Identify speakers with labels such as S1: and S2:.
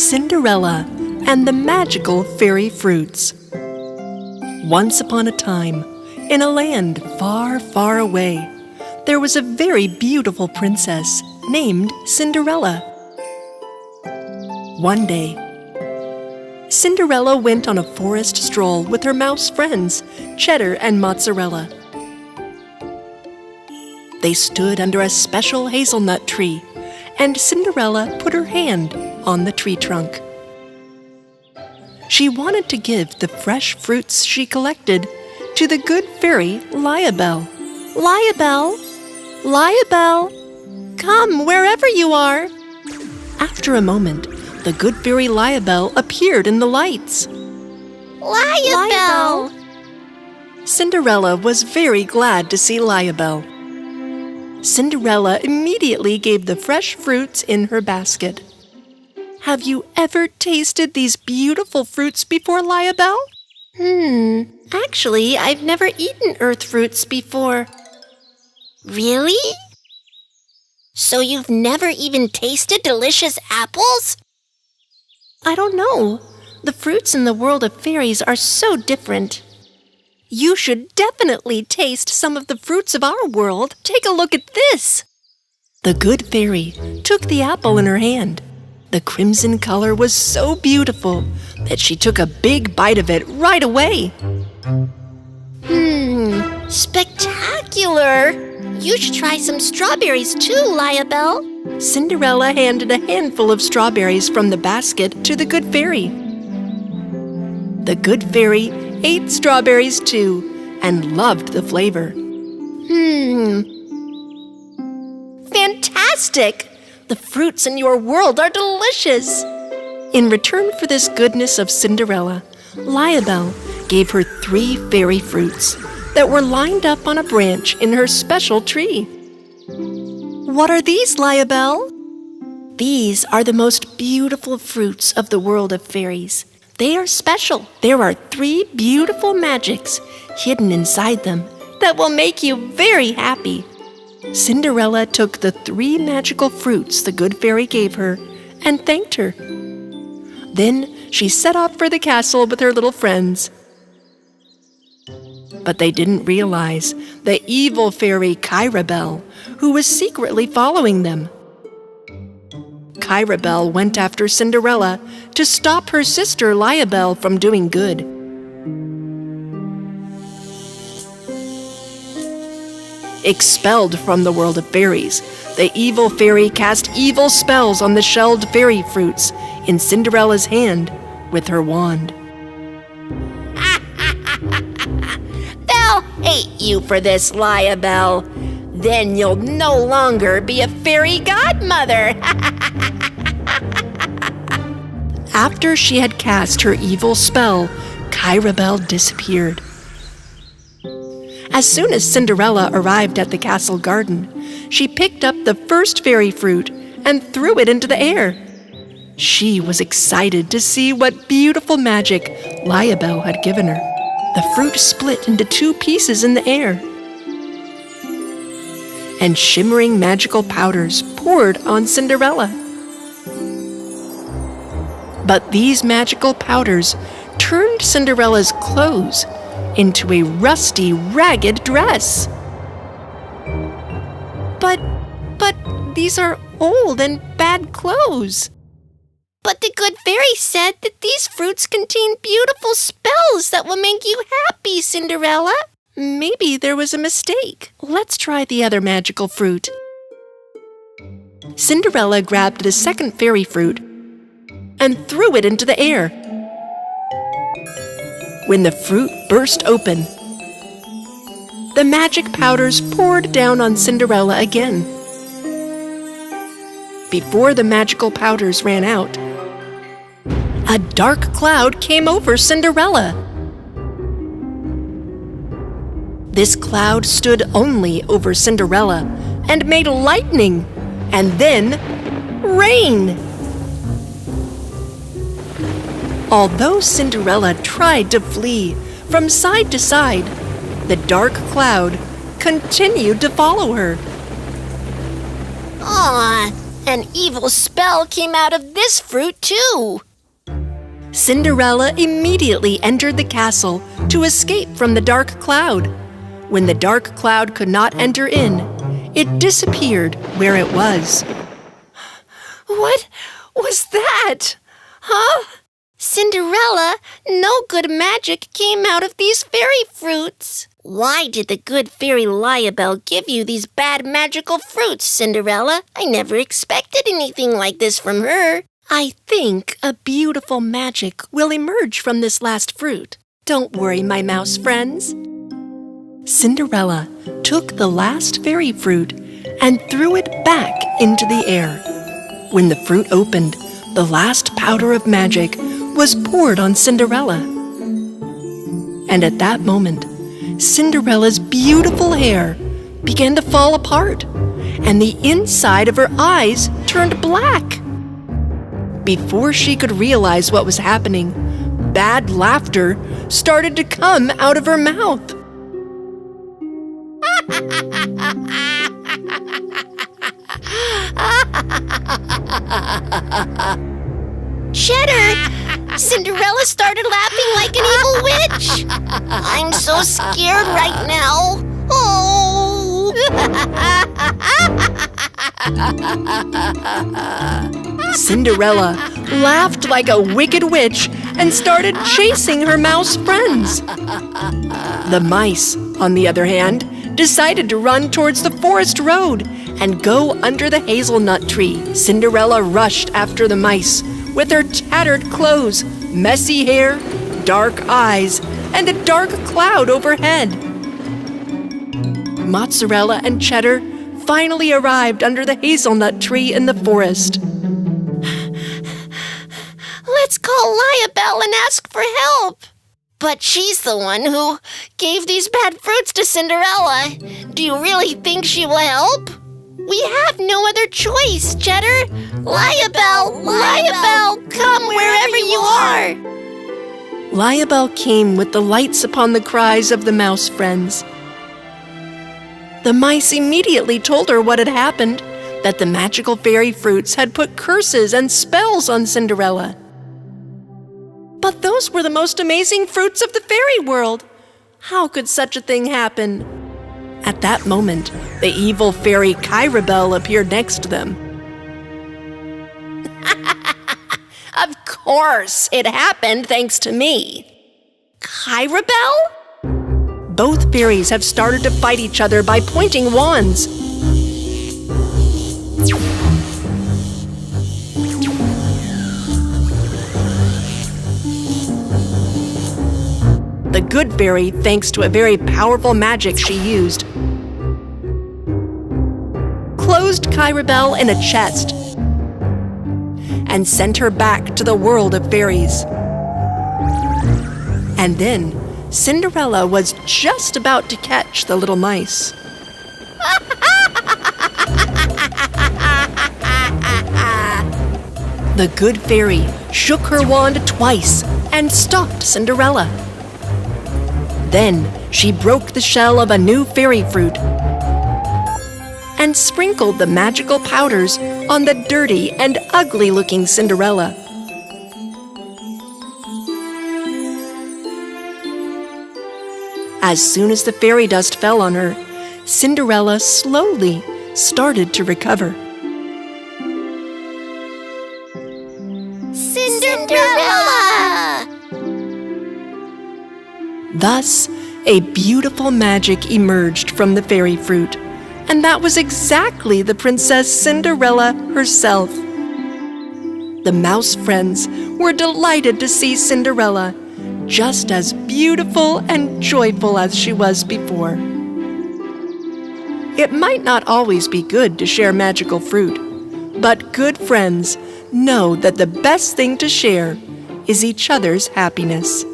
S1: Cinderella and the Magical Fairy Fruits. Once upon a time, in a land far, far away, there was a very beautiful princess named Cinderella. One day, Cinderella went on a forest stroll with her mouse friends, Cheddar and Mozzarella. They stood under a special hazelnut tree, and Cinderella put her hand on the tree trunk. She wanted to give the fresh fruits she collected to the good fairy Liabelle. Liabelle, Liabelle, come wherever you are. After a moment, the good fairy Liabelle appeared in the lights.
S2: Liabelle!
S1: Cinderella was very glad to see Liabelle. Cinderella immediately gave the fresh fruits in her basket. Have you ever tasted these beautiful fruits before, Liabelle?
S2: Actually, I've never eaten earth fruits before. Really? So you've never even tasted delicious apples?
S1: I don't know. The fruits in the world of fairies are so different. You should definitely taste some of the fruits of our world. Take a look at this. The good fairy took the apple in her hand. The crimson color was so beautiful that she took a big bite of it right away.
S2: Spectacular! You should try some strawberries too, Liabelle.
S1: Cinderella handed a handful of strawberries from the basket to the good fairy. The good fairy ate strawberries too and loved the flavor. Fantastic! The fruits in your world are delicious. In return for this goodness of Cinderella, Liabelle gave her 3 fairy fruits that were lined up on a branch in her special tree. What are these, Liabelle? These are the most beautiful fruits of the world of fairies. They are special. There are 3 beautiful magics hidden inside them that will make you very happy. Cinderella took the 3 magical fruits the good fairy gave her and thanked her. Then she set off for the castle with her little friends. But they didn't realize the evil fairy Kyrabelle, who was secretly following them. Kyrabelle went after Cinderella to stop her sister Liabelle from doing good. Expelled from the world of fairies, the evil fairy cast evil spells on the shelled fairy fruits in Cinderella's hand with her wand.
S2: They'll hate you for this, Liabelle. Then you'll no longer be a fairy godmother.
S1: After she had cast her evil spell, Kyrabelle disappeared. As soon as Cinderella arrived at the castle garden, she picked up the first fairy fruit and threw it into the air. She was excited to see what beautiful magic Liabelle had given her. The fruit split into 2 pieces in the air, and shimmering magical powders poured on Cinderella. But these magical powders turned Cinderella's clothes into a rusty, ragged dress. But these are old and bad clothes.
S2: But the good fairy said that these fruits contain beautiful spells that will make you happy, Cinderella.
S1: Maybe there was a mistake. Let's try the other magical fruit. Cinderella grabbed the second fairy fruit and threw it into the air. When the fruit burst open, the magic powders poured down on Cinderella again. Before the magical powders ran out, a dark cloud came over Cinderella. This cloud stood only over Cinderella and made lightning and then rain. Although Cinderella tried to flee from side to side, the dark cloud continued to follow her.
S2: Aw, An evil spell came out of this fruit, too.
S1: Cinderella immediately entered the castle to escape from the dark cloud. When the dark cloud could not enter in, it disappeared where it was. What was that? Huh?
S2: Cinderella, no good magic came out of these fairy fruits. Why did the good fairy Liabelle give you these bad magical fruits, Cinderella? I never expected anything like this from her.
S1: I think a beautiful magic will emerge from this last fruit. Don't worry, my mouse friends. Cinderella took the last fairy fruit and threw it back into the air. When the fruit opened, the last powder of magic was poured on Cinderella. And at that moment, Cinderella's beautiful hair began to fall apart, and the inside of her eyes turned black. Before she could realize what was happening, bad laughter started to come out of her mouth.
S2: Cheddar, Cinderella started laughing like an evil witch. I'm so scared right now. Oh!
S1: Cinderella laughed like a wicked witch and started chasing her mouse friends. The mice, on the other hand, decided to run towards the forest road and go under the hazelnut tree. Cinderella rushed after the mice with her tattered clothes, messy hair, dark eyes, and a dark cloud overhead. Mozzarella and Cheddar finally arrived under the hazelnut tree in the forest.
S2: Let's call Liabelle and ask for help. But she's the one who gave these bad fruits to Cinderella. Do you really think she will help? We have no other choice, Cheddar. Liabelle, come wherever you are.
S1: Liabelle came with the lights upon the cries of the mouse friends. The mice immediately told her what had happened, that the magical fairy fruits had put curses and spells on Cinderella. But those were the most amazing fruits of the fairy world. How could such a thing happen? At that moment, the evil fairy Kirabelle appeared next to them. Of course, it happened thanks to me. Kirabelle? Both fairies have started to fight each other by pointing wands. The good fairy, thanks to a very powerful magic she used, closed Kirabelle in a chest and sent her back to the world of fairies. And then Cinderella was just about to catch the little mice. The good fairy shook her wand twice and stopped Cinderella. Then she broke the shell of a new fairy fruit and sprinkled the magical powders on the dirty and ugly-looking Cinderella. As soon as the fairy dust fell on her, Cinderella slowly started to recover.
S2: Cinderella!
S1: Thus, a beautiful magic emerged from the fairy fruit, and that was exactly the Princess Cinderella herself. The mouse friends were delighted to see Cinderella, just as beautiful and joyful as she was before. It might not always be good to share magical fruit, but good friends know that the best thing to share is each other's happiness.